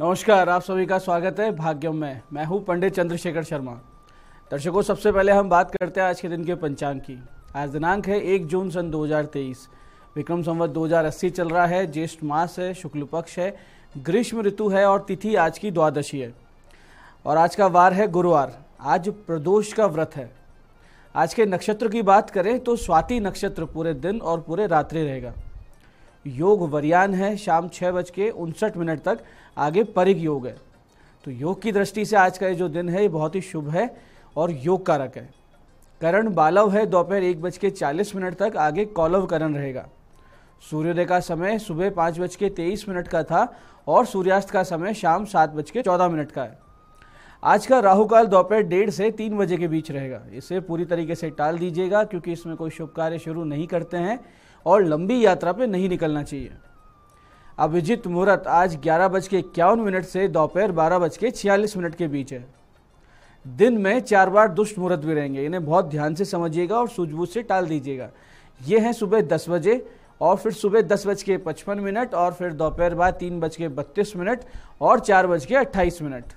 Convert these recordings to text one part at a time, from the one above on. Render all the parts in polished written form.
नमस्कार, आप सभी का स्वागत है भाग्यम में। मैं हूं पंडित चंद्रशेखर शर्मा। दर्शकों, सबसे पहले हम बात करते हैं आज के दिन के पंचांग की। आज दिनांक है 1 जून सन 2023। विक्रम संवत 2080 चल रहा है। ज्येष्ठ मास है, शुक्ल पक्ष है, ग्रीष्म ऋतु है और तिथि आज की द्वादशी है। और आज का वार है गुरुवार। आज प्रदोष का व्रत है। आज के नक्षत्र की बात करें तो स्वाति नक्षत्र पूरे दिन और पूरे रात्रि रहेगा। योग वरियान है, शाम 6:59 तक। आगे परिग योग है। तो योग की दृष्टि से आज का ये जो दिन है ये बहुत ही शुभ है और योग कारक है। करण बालव है, दोपहर 1:40 तक। आगे कौलव करण रहेगा। सूर्योदय का समय सुबह 5:23 का था और सूर्यास्त का समय शाम 7:14 का है। आज का राहुकाल दोपहर 1:30 से 3 बजे के बीच रहेगा। इसे पूरी तरीके से टाल दीजिएगा क्योंकि इसमें कोई शुभ कार्य शुरू नहीं करते हैं और लंबी यात्रा पे नहीं निकलना चाहिए। अभिजित मुहूर्त आज 11:51 से दोपहर 12:46 के बीच है। दिन में 4 बार दुष्ट मुहूर्त भी रहेंगे। इन्हें बहुत ध्यान से समझिएगा और सूझबूझ से टाल दीजिएगा। ये हैं सुबह 10 बजे और फिर सुबह 10:55 और फिर दोपहर बाद 3:32 और 4:28।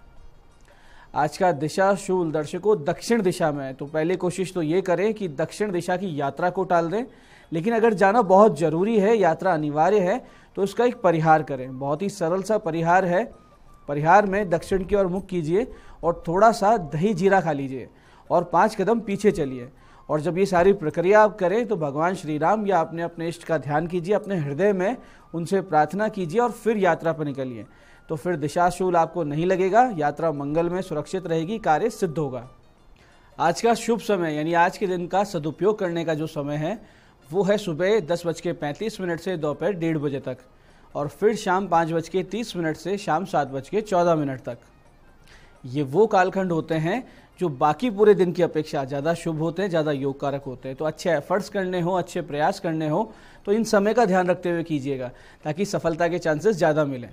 आज का दिशा शूल दर्शकों दक्षिण दिशा में है। तो पहले कोशिश तो ये करें कि दक्षिण दिशा की यात्रा को टाल दें, लेकिन अगर जाना बहुत जरूरी है, यात्रा अनिवार्य है, तो इसका एक परिहार करें। बहुत ही सरल सा परिहार है। परिहार में दक्षिण की ओर मुख कीजिए और थोड़ा सा दही जीरा खा लीजिए और 5 कदम पीछे चलिए। और जब ये सारी प्रक्रिया आप करें तो भगवान श्री राम या अपने अपने इष्ट का ध्यान कीजिए, अपने हृदय में उनसे प्रार्थना कीजिए और फिर यात्रा पर निकलिए। तो फिर दिशाशूल आपको नहीं लगेगा, यात्रा मंगल में सुरक्षित रहेगी, कार्य सिद्ध होगा। आज का शुभ समय यानी आज के दिन का सदुपयोग करने का जो समय है वो है सुबह 10:35 से दोपहर 1:30 बजे तक और फिर शाम 5:30 से शाम 7:14 तक। ये वो कालखंड होते हैं जो बाकी पूरे दिन की अपेक्षा ज़्यादा शुभ होते हैं, ज़्यादा योग कारक होते हैं। तो अच्छे एफर्ट्स करने हो, अच्छे प्रयास करने हो तो इन समय का ध्यान रखते हुए कीजिएगा ताकि सफलता के चांसेस ज़्यादा मिलें।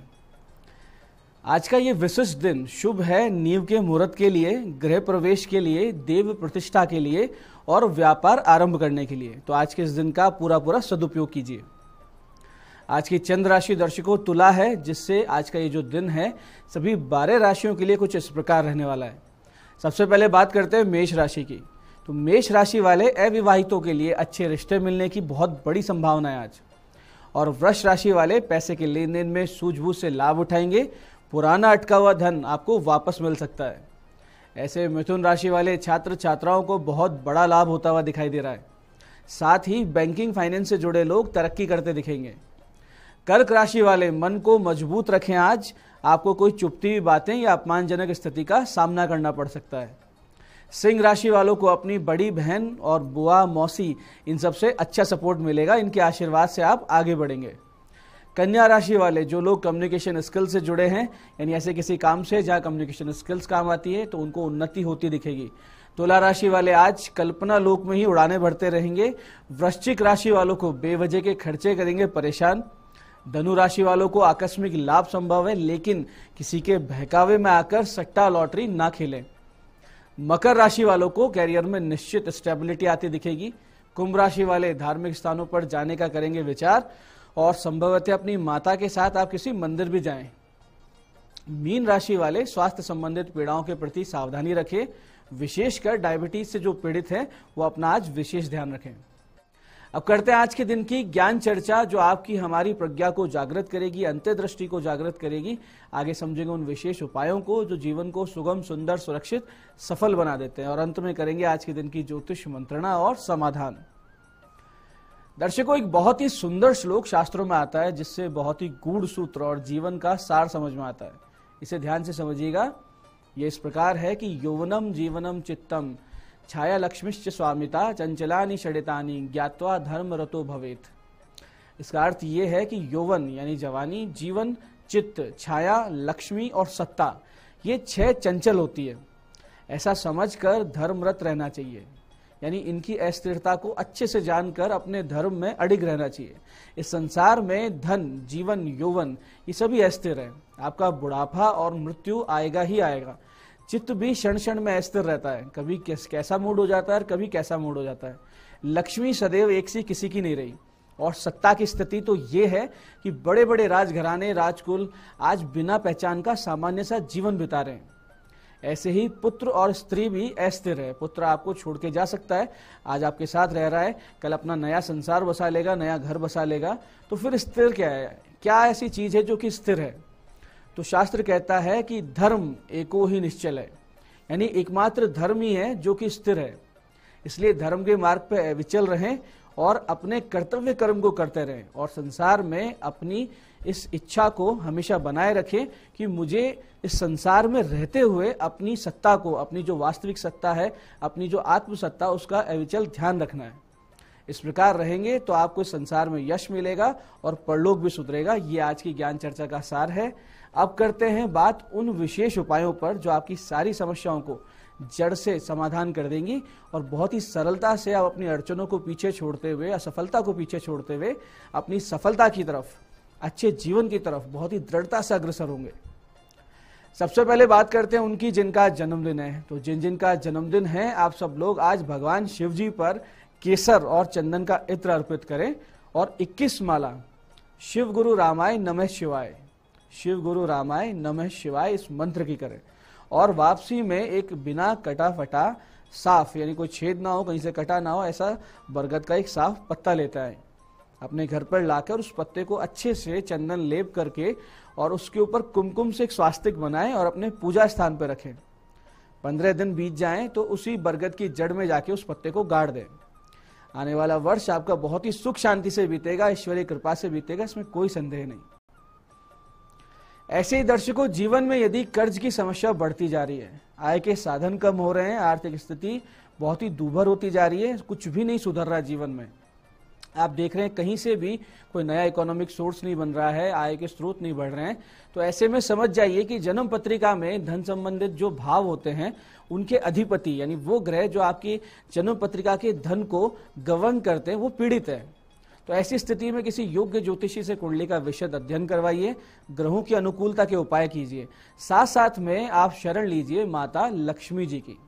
आज का ये विशिष्ट दिन शुभ है नींव के मुहूर्त के लिए, गृह प्रवेश के लिए, देव प्रतिष्ठा के लिए और व्यापार आरंभ करने के लिए। तो आज के इस दिन का पूरा सदुपयोग कीजिए। आज की चंद्र राशि दर्शकों तुला है, जिससे आज का ये जो दिन है सभी 12 राशियों के लिए कुछ इस प्रकार रहने वाला है। सबसे पहले बात करते हैं मेष राशि की। तो मेष राशि वाले अविवाहितों के लिए अच्छे रिश्ते मिलने की बहुत बड़ी संभावना है आज। और वृष राशि वाले पैसे के लेन देन में सूझबूझ से लाभ उठाएंगे। पुराना अटका हुआ धन आपको वापस मिल सकता है। ऐसे मिथुन राशि वाले छात्र छात्राओं को बहुत बड़ा लाभ होता हुआ दिखाई दे रहा है। साथ ही बैंकिंग फाइनेंस से जुड़े लोग तरक्की करते दिखेंगे। कर्क राशि वाले मन को मजबूत रखें। आज आपको कोई चुभती हुई बातें या अपमानजनक स्थिति का सामना करना पड़ सकता है। सिंह राशि वालों को अपनी बड़ी बहन और बुआ, मौसी इन सबसे अच्छा सपोर्ट मिलेगा। इनके आशीर्वाद से आप आगे बढ़ेंगे। कन्या राशि वाले जो लोग कम्युनिकेशन स्किल्स से जुड़े हैं यानी ऐसे किसी काम से जहां कम्युनिकेशन स्किल्स काम आती है तो उनको उन्नति होती दिखेगी। तुला राशि वाले आज कल्पना लोक में ही उड़ाने भरते रहेंगे। वृश्चिक राशि वालों को बेवजह के खर्चे करेंगे परेशान। धनु राशि वालों को आकस्मिक लाभ संभव है, लेकिन किसी के बहकावे में आकर सट्टा लॉटरी ना खेलें। मकर राशि वालों को कैरियर में निश्चित स्टेबिलिटी आती दिखेगी। कुंभ राशि वाले धार्मिक स्थानों पर जाने का करेंगे विचार और संभवतः अपनी माता के साथ आप किसी मंदिर भी जाएं। मीन राशि वाले स्वास्थ्य संबंधित पीड़ाओं के प्रति सावधानी रखें। विशेषकर डायबिटीज से जो पीड़ित हैं वो अपना आज विशेष ध्यान रखें। अब करते हैं आज के दिन की ज्ञान चर्चा जो आपकी हमारी प्रज्ञा को जागृत करेगी, अंतर्दृष्टि को जागृत करेगी। आगे समझेंगे उन विशेष उपायों को जो जीवन को सुगम, सुंदर, सुरक्षित, सफल बना देते हैं। और अंत में करेंगे आज के दिन की ज्योतिष मंत्रणा और समाधान। दर्शकों, एक बहुत ही सुंदर श्लोक शास्त्रों में आता है जिससे बहुत ही गूढ़ सूत्र और जीवन का सार समझ में आता है। इसे ध्यान से समझिएगा। ये इस प्रकार है कि यौवनम जीवनम चित्तम छाया लक्ष्मीश्च स्वामिता चंचलानि षडितानि ज्ञात्वा धर्म रतो भवेत। इसका अर्थ ये है कि यौवन यानी जवानी, जीवन, चित्त, छाया, लक्ष्मी और सत्ता ये 6 चंचल होती है। ऐसा समझकर धर्मरत रहना चाहिए यानी इनकी अस्थिरता को अच्छे से जानकर अपने धर्म में अडिग रहना चाहिए। इस संसार में धन, जीवन, यौवन ये सभी अस्थिर है। आपका बुढ़ापा और मृत्यु आएगा ही आएगा। चित्त भी क्षण क्षण में अस्थिर रहता है। कभी कैसा मूड हो जाता है और कभी कैसा मूड हो जाता है। लक्ष्मी सदैव एक सी किसी की नहीं रही। और सत्ता की स्थिति तो ये है कि बड़े बड़े राजघराने, राजकुल आज बिना पहचान का सामान्य सा जीवन बिता रहे हैं। ऐसे ही पुत्र और स्त्री भी अस्थिर है। पुत्र आपको छोड़ के जा सकता है, आज आपके साथ रह रहा है, कल अपना नया संसार बसा लेगा, नया घर बसा लेगा। तो फिर स्थिर क्या है? क्या ऐसी चीज है जो कि स्थिर है? तो शास्त्र कहता है कि धर्म एको ही निश्चल है, यानी एकमात्र धर्म ही है जो कि स्थिर है। इसलिए धर्म के मार्ग पर विचल रहें और अपने कर्तव्य कर्म को करते रहें और संसार में अपनी इस इच्छा को हमेशा बनाए रखें कि मुझे इस संसार में रहते हुए अपनी सत्ता को, अपनी जो वास्तविक सत्ता है, अपनी जो आत्मसत्ता, उसका अविचल ध्यान रखना है। इस प्रकार रहेंगे तो आपको इस संसार में यश मिलेगा और परलोक भी सुधरेगा। ये आज की ज्ञान चर्चा का सार है। अब करते हैं बात उन विशेष उपायों पर जो आपकी सारी समस्याओं को जड़ से समाधान कर देंगी और बहुत ही सरलता से आप अपनी अड़चनों को पीछे छोड़ते हुए, असफलता को पीछे छोड़ते हुए अपनी सफलता की तरफ, अच्छे जीवन की तरफ बहुत ही दृढ़ता से अग्रसर होंगे। सबसे पहले बात करते हैं उनकी जिनका जन्मदिन है। तो जिनका जन्मदिन है, आप सब लोग आज भगवान शिव जी पर केसर और चंदन का इत्र अर्पित करें और 21 माला शिव गुरु रामाय नमः शिवाय, शिव गुरु रामाय नमः शिवाय इस मंत्र की करें। और वापसी में एक बिना कटा फटा साफ, यानी कोई छेद ना हो, कहीं से कटा ना हो, ऐसा बरगद का एक साफ पत्ता लेता है, अपने घर पर लाकर उस पत्ते को अच्छे से चंदन लेप करके और उसके ऊपर कुमकुम से एक स्वास्तिक बनाएं और अपने पूजा स्थान पर रखें। 15 दिन बीत जाएं तो उसी बरगद की जड़ में जाके उस पत्ते को गाड़ दें। आने वाला वर्ष आपका बहुत ही सुख शांति से बीतेगा, ईश्वरीय कृपा से बीतेगा, इसमें कोई संदेह नहीं। ऐसे ही दर्शकों, जीवन में यदि कर्ज की समस्या बढ़ती जा रही है, आय के साधन कम हो रहे हैं, आर्थिक स्थिति बहुत ही दूभर होती जा रही है, कुछ भी नहीं सुधर रहा जीवन में, आप देख रहे हैं कहीं से भी कोई नया इकोनॉमिक सोर्स नहीं बन रहा है, आय के स्रोत नहीं बढ़ रहे हैं, तो ऐसे में समझ जाइए कि जन्म पत्रिका में धन संबंधित जो भाव होते हैं उनके अधिपति, यानी वो ग्रह जो आपकी जन्म पत्रिका के धन को गवर्न करते हैं, वो पीड़ित है। तो ऐसी स्थिति में किसी योग्य ज्योतिषी से कुंडली का विशद अध्ययन करवाइए, ग्रहों की अनुकूलता के उपाय कीजिए, साथ साथ में आप शरण लीजिए माता लक्ष्मी जी की।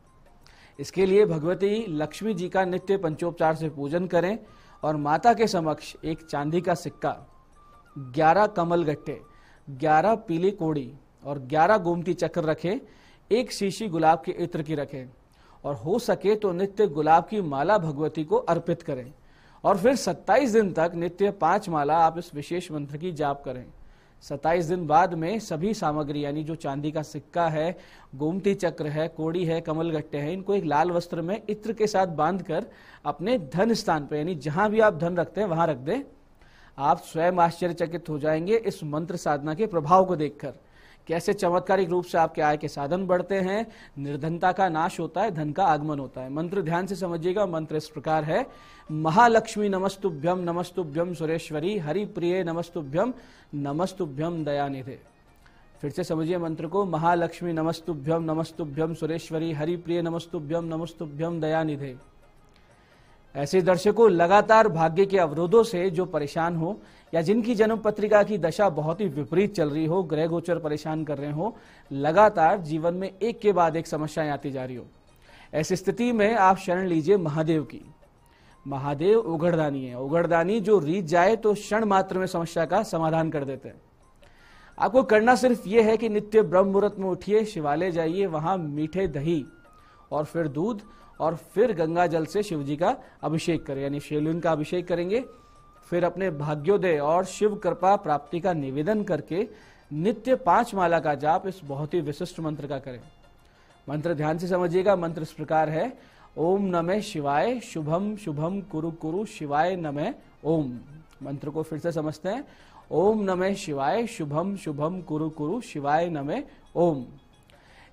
इसके लिए भगवती लक्ष्मी जी का नित्य पंचोपचार से पूजन करें और माता के समक्ष एक चांदी का सिक्का, 11 कमल गट्टे, 11 पीली कोड़ी और 11 गोमती चक्र रखें, एक शीशी गुलाब के इत्र की रखें और हो सके तो नित्य गुलाब की माला भगवती को अर्पित करें और फिर 27 दिन तक नित्य 5 माला आप इस विशेष मंत्र की जाप करें। 27 दिन बाद में सभी सामग्री, यानी जो चांदी का सिक्का है, गोमती चक्र है, कोड़ी है, कमल गट्टे हैं, इनको एक लाल वस्त्र में इत्र के साथ बांधकर अपने धन स्थान पर, यानी जहां भी आप धन रखते हैं वहां रख दें। आप स्वयं आश्चर्यचकित हो जाएंगे इस मंत्र साधना के प्रभाव को देखकर, कैसे चमत्कारिक रूप से आपके आय के साधन बढ़ते हैं, निर्धनता का नाश होता है, धन का आगमन होता है। मंत्र ध्यान से समझिएगा। मंत्र इस प्रकार है, महालक्ष्मी नमस्तुभ्यम नमस्तुभ्यम सुरेश्वरी, हरि प्रिय नमस्तुभ्यम नमस्तुभ्यम दयानिधे। फिर से समझिए मंत्र को, महालक्ष्मी नमस्तुभ्यम नमस्तुभ्यम सुरेश्वरी, हरि प्रिय नमस्तुभ्यम नमस्तुभ्यम दयानिधे। ऐसे दर्शकों, लगातार भाग्य के अवरोधों से जो परेशान हो या जिनकी जन्म पत्रिका की दशा बहुत ही विपरीत चल रही हो, ग्रह गोचर परेशान कर रहे हो, लगातार जीवन में एक के बाद एक समस्याएं आती जा रही हो, ऐसी स्थिति में आप शरण लीजिए महादेव की। महादेव उघड़दानी है, उघड़दानी जो रीत जाए तो क्षण मात्र में समस्या का समाधान कर देते हैं। आपको करना सिर्फ ये है कि नित्य ब्रह्म मुहूर्त में उठिए, शिवालय जाइए, वहां मीठे दही और फिर दूध और फिर गंगा जल से शिव जी का अभिषेक करें, यानी शिवलिंग का अभिषेक करेंगे। फिर अपने भाग्योदय और शिव कृपा प्राप्ति का निवेदन करके नित्य 5 माला का जाप इस बहुत ही विशिष्ट मंत्र का करें। मंत्र ध्यान से समझिएगा। मंत्र इस प्रकार है, ओम नमः शिवाय, शुभम शुभम कुरु कुरु शिवाय नमः ओम। मंत्र को फिर से समझते हैं, ओम नमः शिवाय, शुभम शुभम कुरु कुरु शिवाय नमः ओम।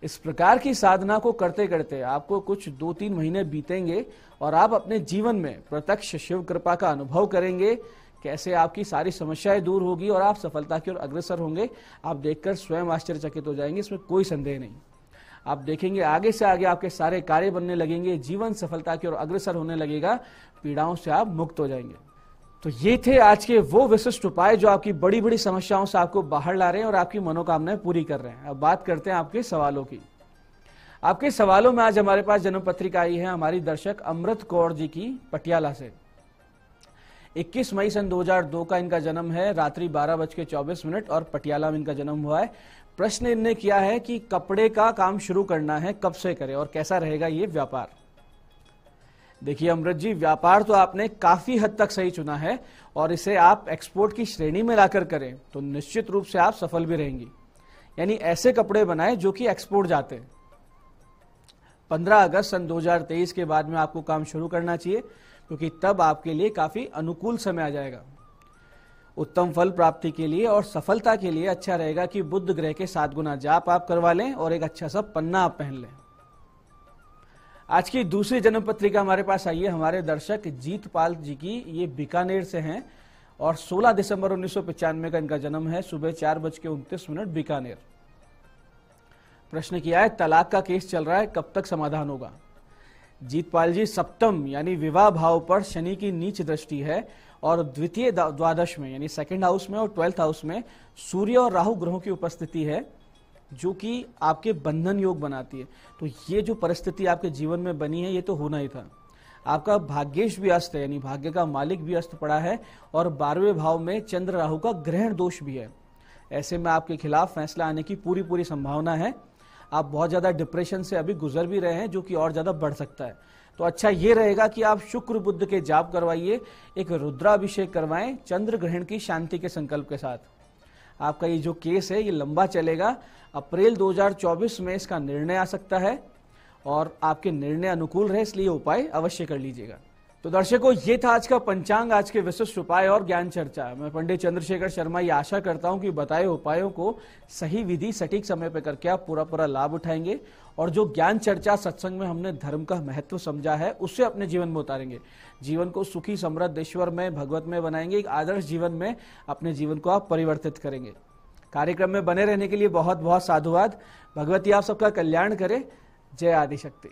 इस प्रकार की साधना को करते करते आपको कुछ 2-3 महीने बीतेंगे और आप अपने जीवन में प्रत्यक्ष शिव कृपा का अनुभव करेंगे, कैसे आपकी सारी समस्याएं दूर होगी और आप सफलता की ओर अग्रसर होंगे। आप देखकर स्वयं आश्चर्यचकित हो जाएंगे, इसमें कोई संदेह नहीं। आप देखेंगे आगे से आगे आपके सारे कार्य बनने लगेंगे, जीवन सफलता की ओर अग्रसर होने लगेगा, पीड़ाओं से आप मुक्त हो जाएंगे। तो ये थे आज के वो विशिष्ट उपाय जो आपकी बड़ी बड़ी समस्याओं से आपको बाहर ला रहे हैं और आपकी मनोकामनाएं पूरी कर रहे हैं। अब बात करते हैं आपके सवालों की। आपके सवालों में आज हमारे पास जन्म पत्रिका आई है हमारी दर्शक अमृत कौर जी की पटियाला से। 21 मई सन 2002 का इनका जन्म है, रात्रि 12:24 और पटियाला में इनका जन्म हुआ है। प्रश्न इनने किया है कि कपड़े का काम शुरू करना है, कब से करें और कैसा रहेगा ये व्यापार। देखिए अमृत जी, व्यापार तो आपने काफी हद तक सही चुना है और इसे आप एक्सपोर्ट की श्रेणी में लाकर करें तो निश्चित रूप से आप सफल भी रहेंगी। यानी ऐसे कपड़े बनाएं जो कि एक्सपोर्ट जाते हैं। 15 अगस्त सन 2023 के बाद में आपको काम शुरू करना चाहिए, क्योंकि तब आपके लिए काफी अनुकूल समय आ जाएगा। उत्तम फल प्राप्ति के लिए और सफलता के लिए अच्छा रहेगा कि बुध ग्रह के 7 गुना जाप आप करवा लें और एक अच्छा सा पन्ना आप पहन लें। आज की दूसरी जन्म पत्रिका हमारे पास आई है हमारे दर्शक जीतपाल जी की। ये बीकानेर से हैं और 16 दिसंबर 1995 का इनका जन्म है, सुबह 4:29 बीकानेर। प्रश्न किया है तलाक का केस चल रहा है, कब तक समाधान होगा। जीतपाल जी, सप्तम यानी विवाह भाव पर शनि की नीच दृष्टि है और द्वितीय द्वादश में यानी सेकंड हाउस में और 12th हाउस में सूर्य और राहु ग्रहों की उपस्थिति है, जो कि आपके बंधन योग बनाती है। तो ये जो परिस्थिति आपके जीवन में बनी है ये तो होना ही था। आपका भाग्येश भी अस्त है, यानी भाग्य का मालिक भी अस्त पड़ा है और 12वें भाव में चंद्र राहु का ग्रहण दोष भी है। ऐसे में आपके खिलाफ फैसला आने की पूरी संभावना है। आप बहुत ज्यादा डिप्रेशन से अभी गुजर भी रहे हैं, जो कि और ज्यादा बढ़ सकता है। तो अच्छा ये रहेगा कि आप शुक्र बुध के जाप करवाइए, एक रुद्राभिषेक करवाएं चंद्र ग्रहण की शांति के संकल्प के साथ। आपका ये जो केस है ये लंबा चलेगा, अप्रैल 2024 में इसका निर्णय आ सकता है और आपके निर्णय अनुकूल रहे, इसलिए उपाय अवश्य कर लीजिएगा। तो दर्शकों, ये था आज का पंचांग, आज के विशिष्ट उपाय और ज्ञान चर्चा। मैं पंडित चंद्रशेखर शर्मा ये आशा करता हूं कि बताए उपायों को सही विधि सटीक समय पर करके आप पूरा लाभ उठाएंगे और जो ज्ञान चर्चा सत्संग में हमने धर्म का महत्व समझा है उसे अपने जीवन में उतारेंगे। जीवन को सुखी, समृद्ध, ईश्वर में, भगवत में बनाएंगे। एक आदर्श जीवन में अपने जीवन को आप परिवर्तित करेंगे। कार्यक्रम में बने रहने के लिए बहुत बहुत साधुवाद। भगवती आप सबका कल्याण करे। जय आदिशक्ति।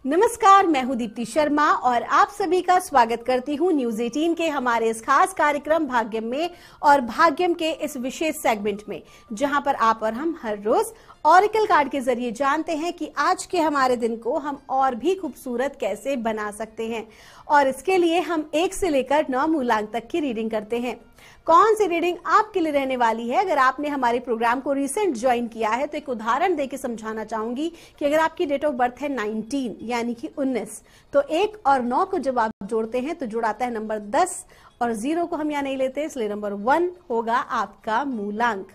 नमस्कार, मैं हूं दीप्ति शर्मा और आप सभी का स्वागत करती हूं न्यूज 18 के हमारे इस खास कार्यक्रम भाग्यम में और भाग्यम के इस विशेष सेगमेंट में, जहां पर आप और हम हर रोज ऑरिकल कार्ड के जरिए जानते हैं कि आज के हमारे दिन को हम और भी खूबसूरत कैसे बना सकते हैं। और इसके लिए हम 1 से लेकर 9 मूलांक तक की रीडिंग करते हैं। कौन सी रीडिंग आपके लिए रहने वाली है, अगर आपने हमारे प्रोग्राम को रिसेंट ज्वाइन किया है तो एक उदाहरण देके समझाना चाहूंगी कि अगर आपकी डेट ऑफ बर्थ है 19 यानी कि 19, तो 1 और 9 को जब आप जोड़ते हैं तो जुड़ाता है नंबर 10 और 0 को हम यहाँ नहीं लेते, इसलिए नंबर 1 होगा आपका मूलांक।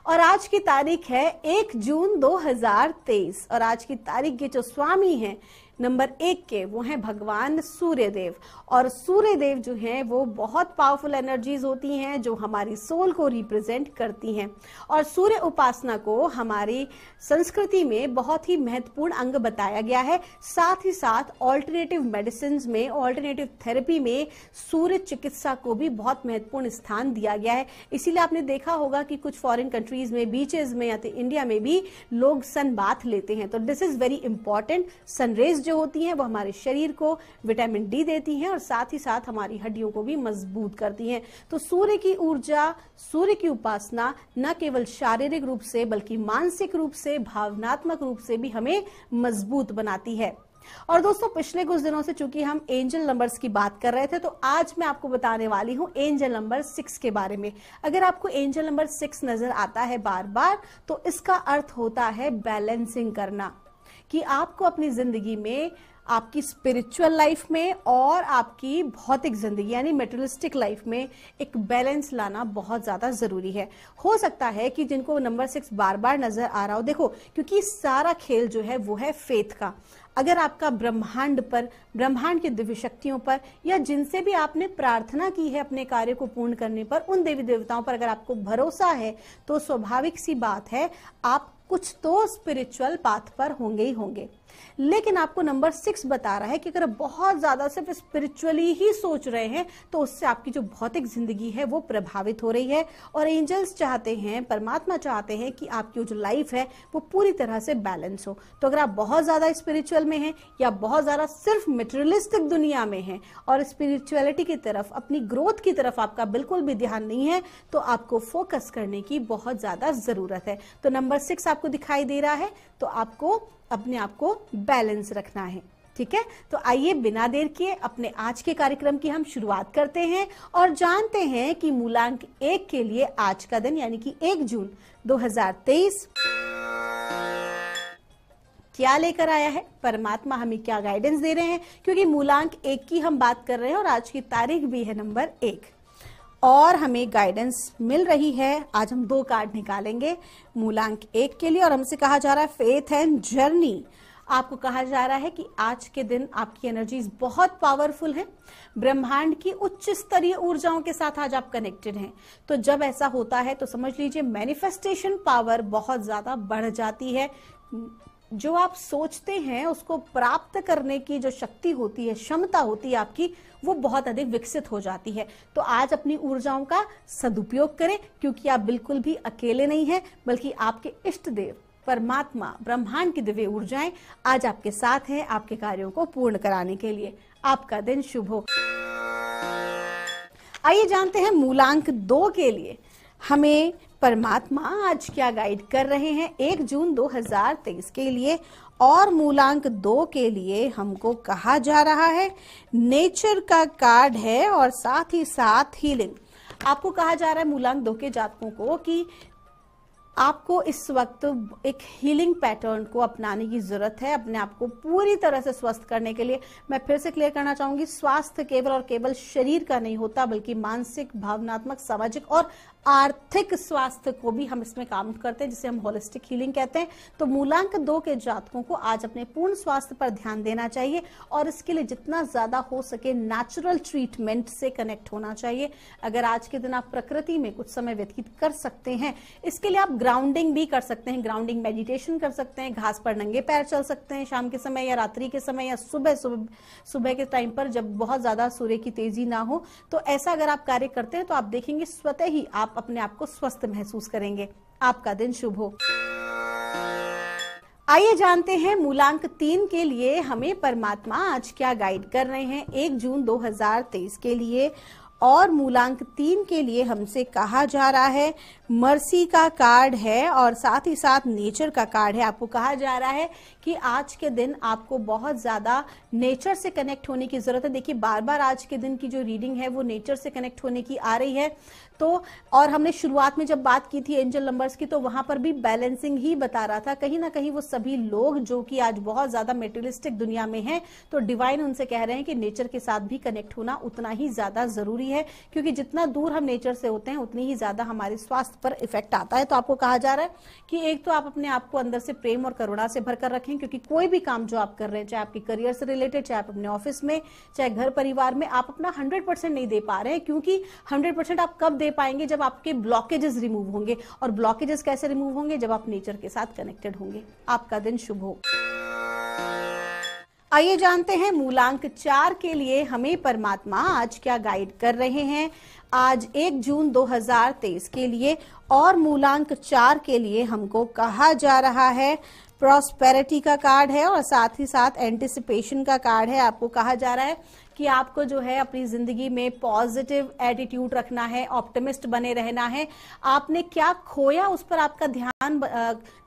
और आज की तारीख है 1 जून 2023 और आज की तारीख के जो स्वामी हैं नंबर 1 के, वो हैं भगवान सूर्यदेव। और सूर्यदेव जो हैं वो बहुत पावरफुल एनर्जीज होती हैं जो हमारी सोल को रिप्रेजेंट करती हैं। और सूर्य उपासना को हमारी संस्कृति में बहुत ही महत्वपूर्ण अंग बताया गया है। साथ ही साथ ऑल्टरनेटिव मेडिसिन में, ऑल्टरनेटिव थेरेपी में सूर्य चिकित्सा को भी बहुत महत्वपूर्ण स्थान दिया गया है। इसीलिए आपने देखा होगा कि कुछ फॉरेन कंट्रीज में, बीचेस में या तो इंडिया में भी लोग सन बाथ लेते हैं। तो this is very important. Sun rays जो होती हैं वो हमारे शरीर को विटामिन डी देती हैं और साथ ही साथ हमारी हड्डियों को भी मजबूत करती हैं। तो सूर्य की ऊर्जा, सूर्य की उपासना न केवल शारीरिक रूप से बल्कि मानसिक रूप से, भावनात्मक रूप से भी हमें मजबूत बनाती है। और दोस्तों, पिछले कुछ दिनों से चूंकि हम एंजल नंबर्स की बात कर रहे थे, तो आज मैं आपको बताने वाली हूं एंजल नंबर 6 के बारे में। अगर आपको एंजल नंबर 6 नजर आता है बार बार, तो इसका अर्थ होता है बैलेंसिंग करना, कि आपको अपनी जिंदगी में, आपकी स्पिरिचुअल लाइफ में और आपकी भौतिक जिंदगी यानी मेटेरियलिस्टिक लाइफ में एक बैलेंस लाना बहुत ज्यादा जरूरी है। हो सकता है कि जिनको नंबर 6 बार बार नजर आ रहा हो, देखो क्योंकि सारा खेल जो है वो है फेथ का। अगर आपका ब्रह्मांड पर, ब्रह्मांड की दिव्य शक्तियों पर, या जिनसे भी आपने प्रार्थना की है अपने कार्य को पूर्ण करने पर, उन देवी देवताओं पर अगर आपको भरोसा है, तो स्वाभाविक सी बात है आप कुछ तो स्पिरिचुअल पाथ पर होंगे ही होंगे। लेकिन आपको नंबर 6 बता रहा है कि अगर बहुत ज्यादा सिर्फ स्पिरिचुअली ही सोच रहे हैं तो उससे आपकी जो भौतिक जिंदगी है वो प्रभावित हो रही है। और एंजल्स चाहते हैं, परमात्मा चाहते हैं कि आपकी जो लाइफ है वो पूरी तरह से बैलेंस हो। तो अगर आप बहुत ज्यादा स्पिरिचुअल में हैं या बहुत ज्यादा सिर्फ मटेरियलिस्टिक दुनिया में हैं और स्पिरिचुअलिटी की तरफ, अपनी ग्रोथ की तरफ आपका बिल्कुल भी ध्यान नहीं है, तो आपको फोकस करने की बहुत ज्यादा जरूरत है। तो नंबर 6 आपको दिखाई दे रहा है, तो आपको अपने आप को बैलेंस रखना है। ठीक है, तो आइए बिना देर किए अपने आज के कार्यक्रम की हम शुरुआत करते हैं और जानते हैं कि मूलांक 1 के लिए आज का दिन यानी कि 1 जून 2023 क्या लेकर आया है, परमात्मा हमें क्या गाइडेंस दे रहे हैं। क्योंकि मूलांक 1 की हम बात कर रहे हैं और आज की तारीख भी है नंबर 1 और हमें गाइडेंस मिल रही है। आज हम 2 कार्ड निकालेंगे मूलांक 1 के लिए और हमसे कहा जा रहा है फेथ एंड जर्नी। आपको कहा जा रहा है कि आज के दिन आपकी एनर्जीज बहुत पावरफुल है, ब्रह्मांड की उच्च स्तरीय ऊर्जाओं के साथ आज आप कनेक्टेड हैं। तो जब ऐसा होता है तो समझ लीजिए मैनिफेस्टेशन पावर बहुत ज्यादा बढ़ जाती है। जो आप सोचते हैं उसको प्राप्त करने की जो शक्ति होती है, क्षमता होती है आपकी, वो बहुत अधिक विकसित हो जाती है। तो आज अपनी ऊर्जाओं का सदुपयोग करें क्योंकि आप बिल्कुल भी अकेले नहीं हैं, बल्कि आपके इष्ट देव परमात्मा, ब्रह्मांड की दिव्य ऊर्जाएं आज आपके साथ हैं आपके कार्यों को पूर्ण कराने के लिए। आपका दिन शुभ हो। आइए जानते हैं मूलांक 2 के लिए हमें परमात्मा आज क्या गाइड कर रहे हैं 1 जून 2023 के लिए। और मूलांक 2 के लिए हमको कहा जा रहा है नेचर का कार्ड है और साथ ही साथ हीलिंग। आपको कहा जा रहा है मूलांक 2 के जातकों को कि आपको इस वक्त एक हीलिंग पैटर्न को अपनाने की जरूरत है अपने आप को पूरी तरह से स्वस्थ करने के लिए। मैं फिर से क्लियर करना चाहूंगी, स्वास्थ्य केवल और केवल शरीर का नहीं होता, बल्कि मानसिक, भावनात्मक, सामाजिक और आर्थिक स्वास्थ्य को भी हम इसमें काम करते हैं, जिसे हम होलिस्टिक हीलिंग कहते हैं। तो मूलांक 2 के जातकों को आज अपने पूर्ण स्वास्थ्य पर ध्यान देना चाहिए और इसके लिए जितना ज्यादा हो सके नेचुरल ट्रीटमेंट से कनेक्ट होना चाहिए। अगर आज के दिन आप प्रकृति में कुछ समय व्यतीत कर सकते हैं, इसके लिए आप ग्राउंडिंग भी कर सकते हैं, ग्राउंडिंग मेडिटेशन कर सकते हैं, घास पर नंगे पैर चल सकते हैं शाम के समय या रात्रि के समय या सुबह के टाइम पर जब बहुत ज्यादा सूर्य की तेजी ना हो। तो ऐसा अगर आप कार्य करते हैं तो आप देखेंगे स्वतः ही आप अपने आप को स्वस्थ महसूस करेंगे। आपका दिन शुभ हो। आइए जानते हैं मूलांक 3 के लिए हमें परमात्मा आज क्या गाइड कर रहे हैं 1 जून 2023 के लिए। और मूलांक 3 के लिए हमसे कहा जा रहा है मर्सी का कार्ड है और साथ ही साथ नेचर का कार्ड है। आपको कहा जा रहा है कि आज के दिन आपको बहुत ज्यादा नेचर से कनेक्ट होने की जरूरत है। देखिए बार बार आज के दिन की जो रीडिंग है वो नेचर से कनेक्ट होने की आ रही है। तो और हमने शुरुआत में जब बात की थी एंजल नंबर्स की, तो वहां पर भी बैलेंसिंग ही बता रहा था। कहीं ना कहीं वो सभी लोग जो कि आज बहुत ज्यादा मेटेरियलिस्टिक दुनिया में हैं, तो डिवाइन उनसे कह रहे हैं कि नेचर के साथ भी कनेक्ट होना उतना ही ज्यादा जरूरी है, क्योंकि जितना दूर हम नेचर से होते हैं उतनी ही ज्यादा हमारे स्वास्थ्य पर इफेक्ट आता है। तो आपको कहा जा रहा है कि एक तो आप अपने आप को अंदर से प्रेम और करुणा से भरकर रखें, क्योंकि कोई भी काम जो आप कर रहे हैं, चाहे आपके करियर से रिलेटेड, चाहे आप अपने ऑफिस में, चाहे घर परिवार में, आप अपना 100% नहीं दे पा रहे हैं। क्योंकि 100% आप कब दे पाएंगे? जब आपके ब्लॉकेजेस रिमूव होंगे। और ब्लॉकेजेस कैसे रिमूव होंगे? जब आप नेचर के साथ कनेक्टेड होंगे। आपका दिन शुभ हो। आइए जानते हैं मूलांक 4 के लिए हमें परमात्मा आज क्या गाइड कर रहे हैं आज 1 जून 2023 के लिए। और मूलांक 4 के लिए हमको कहा जा रहा है प्रॉस्पेरिटी का कार्ड है और साथ ही साथ एंटिसिपेशन का कार्ड है। आपको कहा जा रहा है कि आपको जो है अपनी जिंदगी में पॉजिटिव एटीट्यूड रखना है, ऑप्टिमिस्ट बने रहना है। आपने क्या खोया उस पर आपका ध्यान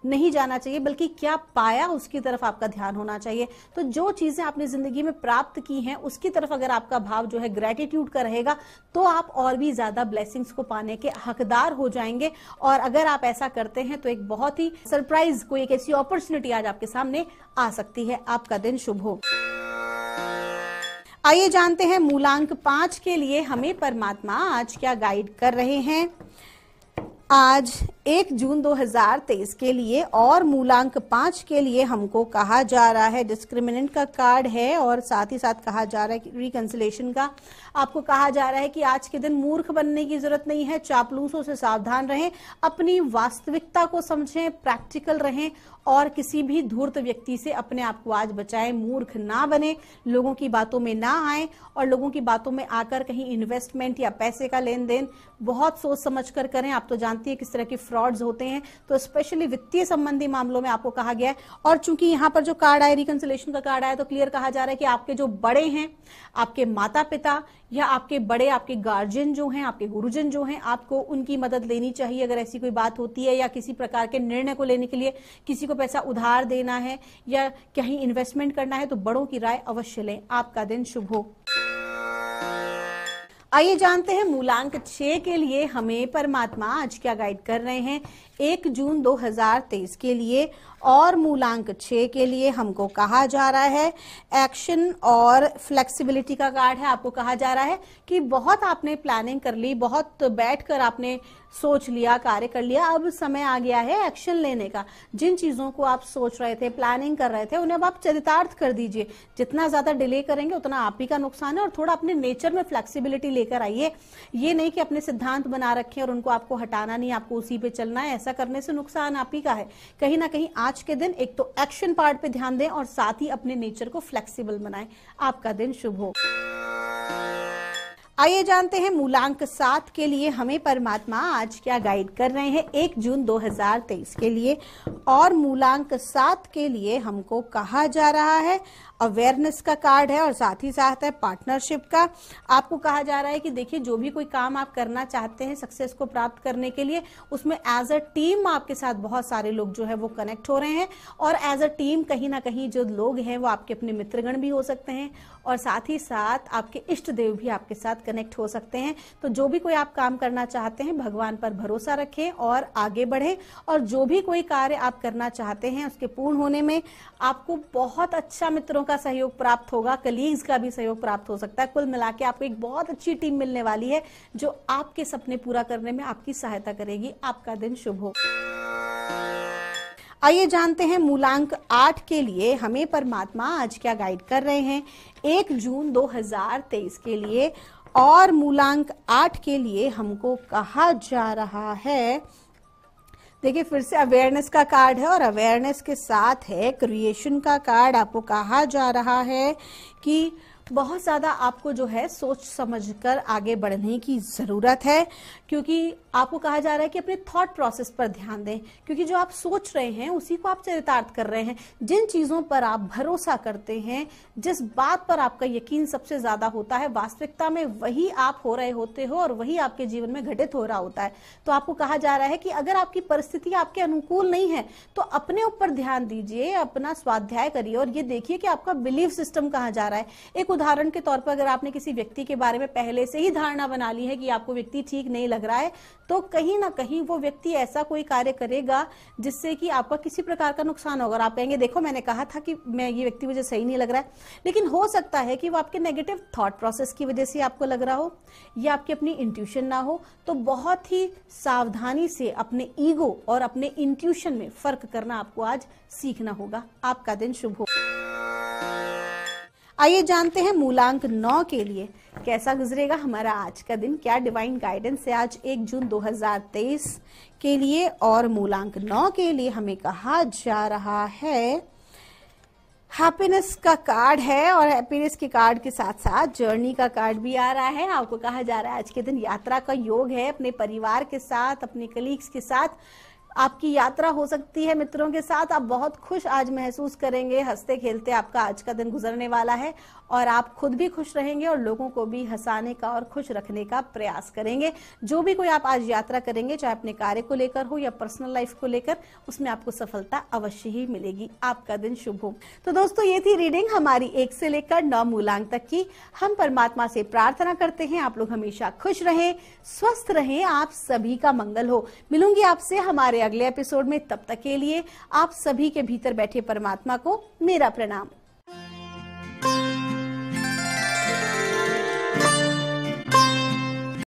नहीं जाना चाहिए, बल्कि क्या पाया उसकी तरफ आपका ध्यान होना चाहिए। तो जो चीजें आपने जिंदगी में प्राप्त की हैं उसकी तरफ अगर आपका भाव जो है ग्रेटिट्यूड का रहेगा, तो आप और भी ज्यादा ब्लेसिंग्स को पाने के हकदार हो जाएंगे। और अगर आप ऐसा करते हैं तो एक बहुत ही सरप्राइज, कोई एक ऐसी अपॉर्चुनिटी आज आपके सामने आ सकती है। आपका दिन शुभ हो। आइए जानते हैं मूलांक 5 के लिए हमें परमात्मा आज क्या गाइड कर रहे हैं आज 1 जून 2023 के लिए और मूलांक 5 के लिए हमको कहा जा रहा है, डिस्क्रिमिनेंट का कार्ड है और साथ ही साथ कहा जा रहा है कि रिकंसिलेशन का। आपको कहा जा रहा है कि आज के दिन मूर्ख बनने की जरूरत नहीं है, चापलूसों से सावधान रहें, अपनी वास्तविकता को समझें, प्रैक्टिकल रहें और किसी भी धूर्त व्यक्ति से अपने आप को आज बचाएं। मूर्ख ना बने, लोगों की बातों में ना आए और लोगों की बातों में आकर कहीं इन्वेस्टमेंट या पैसे का लेन देन बहुत सोच समझ कर करें। आप तो जानती है किस तरह के फ्रॉड्स होते हैं, तो स्पेशली वित्तीय संबंधी मामलों में आपको कहा गया है। और चूंकि यहाँ पर जो कार्ड आया, रिकंसिलेशन का कार्ड आया, तो क्लियर कहा जा रहा है कि आपके जो बड़े हैं, आपके माता पिता या आपके बड़े, आपके गार्जियन जो हैं, आपके गुरुजन जो हैं, आपको उनकी मदद लेनी चाहिए अगर ऐसी कोई बात होती है या किसी प्रकार के निर्णय को लेने के लिए किसी को पैसा उधार देना है या कहीं इन्वेस्टमेंट करना है तो बड़ों की राय अवश्य लें। आपका दिन शुभ हो। आइए जानते हैं मूलांक 6 के लिए हमें परमात्मा आज क्या गाइड कर रहे हैं 1 जून 2023 के लिए। और मूलांक 6 के लिए हमको कहा जा रहा है एक्शन और फ्लेक्सिबिलिटी का कार्ड है। आपको कहा जा रहा है कि बहुत आपने प्लानिंग कर ली, बहुत बैठकर आपने सोच लिया, कार्य कर लिया, अब समय आ गया है एक्शन लेने का। जिन चीजों को आप सोच रहे थे, प्लानिंग कर रहे थे, उन्हें अब आप चरितार्थ कर दीजिए। जितना ज्यादा डिले करेंगे उतना आप ही का नुकसान है और थोड़ा अपने नेचर में फ्लेक्सिबिलिटी लेकर आइए। ये नहीं कि अपने सिद्धांत बना रखे और उनको आपको हटाना नहीं, आपको उसी पे चलना है। ऐसा करने से नुकसान आप ही का है। कहीं ना कहीं आज के दिन एक तो एक्शन पार्ट पे ध्यान दें और साथ ही अपने नेचर को फ्लेक्सिबल बनाएं। आपका दिन शुभ हो। आइए जानते हैं मूलांक 7 के लिए हमें परमात्मा आज क्या गाइड कर रहे हैं 1 जून 2023 के लिए। और मूलांक 7 के लिए हमको कहा जा रहा है अवेयरनेस का कार्ड है और साथ ही साथ है पार्टनरशिप का। आपको कहा जा रहा है कि देखिए, जो भी कोई काम आप करना चाहते हैं सक्सेस को प्राप्त करने के लिए, उसमें एज अ टीम आपके साथ बहुत सारे लोग जो है वो कनेक्ट हो रहे हैं और एज अ टीम कहीं ना कहीं जो लोग हैं वो आपके अपने मित्रगण भी हो सकते हैं और साथ ही साथ आपके इष्ट देव भी आपके साथ कनेक्ट हो सकते हैं। तो जो भी कोई आप काम करना चाहते हैं, भगवान पर भरोसा रखें और आगे बढ़ें। और जो भी कोई कार्य आप करना चाहते हैं उसके पूर्ण होने में आपको बहुत अच्छा मित्रों का सहयोग प्राप्त होगा, कलीग्स का भी सहयोग प्राप्त हो सकता है। कुल मिला के आपको एक बहुत अच्छी टीम मिलने वाली है जो आपके सपने पूरा करने में आपकी सहायता करेगी। आपका दिन शुभ हो। आइए जानते हैं मूलांक 8 के लिए हमें परमात्मा आज क्या गाइड कर रहे हैं 1 जून 2023 के लिए। और मूलांक 8 के लिए हमको कहा जा रहा है, देखिए फिर से अवेयरनेस का कार्ड है और अवेयरनेस के साथ है क्रिएशन का कार्ड। आपको कहा जा रहा है कि बहुत ज्यादा आपको जो है सोच समझकर आगे बढ़ने की जरूरत है, क्योंकि आपको कहा जा रहा है कि अपने थॉट प्रोसेस पर ध्यान दें, क्योंकि जो आप सोच रहे हैं उसी को आप चरितार्थ कर रहे हैं। जिन चीजों पर आप भरोसा करते हैं, जिस बात पर आपका यकीन सबसे ज्यादा होता है, वास्तविकता में वही आप हो रहे होते हो और वही आपके जीवन में घटित हो रहा होता है। तो आपको कहा जा रहा है कि अगर आपकी परिस्थिति आपके अनुकूल नहीं है तो अपने ऊपर ध्यान दीजिए, अपना स्वाध्याय करिए और ये देखिए कि आपका बिलीफ सिस्टम कहाँ जा रहा है। एक उदाहरण के तौर पर अगर आपने किसी व्यक्ति के बारे में पहले से ही धारणा बना ली है कि आपको व्यक्ति ठीक नहीं लग रहा है, तो कहीं ना कहीं वो व्यक्ति ऐसा कोई कार्य करेगा जिससे कि आपका किसी प्रकार का नुकसान होगा। और आप कहेंगे देखो मैंने कहा था कि मैं ये व्यक्ति मुझे सही नहीं लग रहा है, लेकिन हो सकता है कि वो आपके नेगेटिव थॉट प्रोसेस की वजह से आपको लग रहा हो या आपकी अपनी इंट्यूशन ना हो। तो बहुत ही सावधानी से अपने ईगो और अपने इंट्यूशन में फर्क करना आपको आज सीखना होगा। आपका दिन शुभ हो। आइए जानते हैं मूलांक 9 के लिए कैसा गुजरेगा हमारा आज का दिन, क्या डिवाइन गाइडेंस है आज 1 जून 2023 के लिए। और मूलांक 9 के लिए हमें कहा जा रहा है हैप्पीनेस का कार्ड है और हैप्पीनेस के कार्ड के साथ साथ जर्नी का कार्ड भी आ रहा है। आपको कहा जा रहा है आज के दिन यात्रा का योग है, अपने परिवार के साथ, अपने कलीग्स के साथ आपकी यात्रा हो सकती है, मित्रों के साथ। आप बहुत खुश आज महसूस करेंगे, हंसते खेलते आपका आज का दिन गुजरने वाला है और आप खुद भी खुश रहेंगे और लोगों को भी हंसाने का और खुश रखने का प्रयास करेंगे। जो भी कोई आप आज यात्रा करेंगे, चाहे अपने कार्य को लेकर हो या पर्सनल लाइफ को लेकर, उसमें आपको सफलता अवश्य ही मिलेगी। आपका दिन शुभ हो। तो दोस्तों, ये थी रीडिंग हमारी 1 से लेकर 9 मूलांक तक की। हम परमात्मा से प्रार्थना करते हैं आप लोग हमेशा खुश रहें, स्वस्थ रहें, आप सभी का मंगल हो। मिलूंगी आपसे हमारे अगले एपिसोड में, तब तक के लिए आप सभी के भीतर बैठे परमात्मा को मेरा प्रणाम।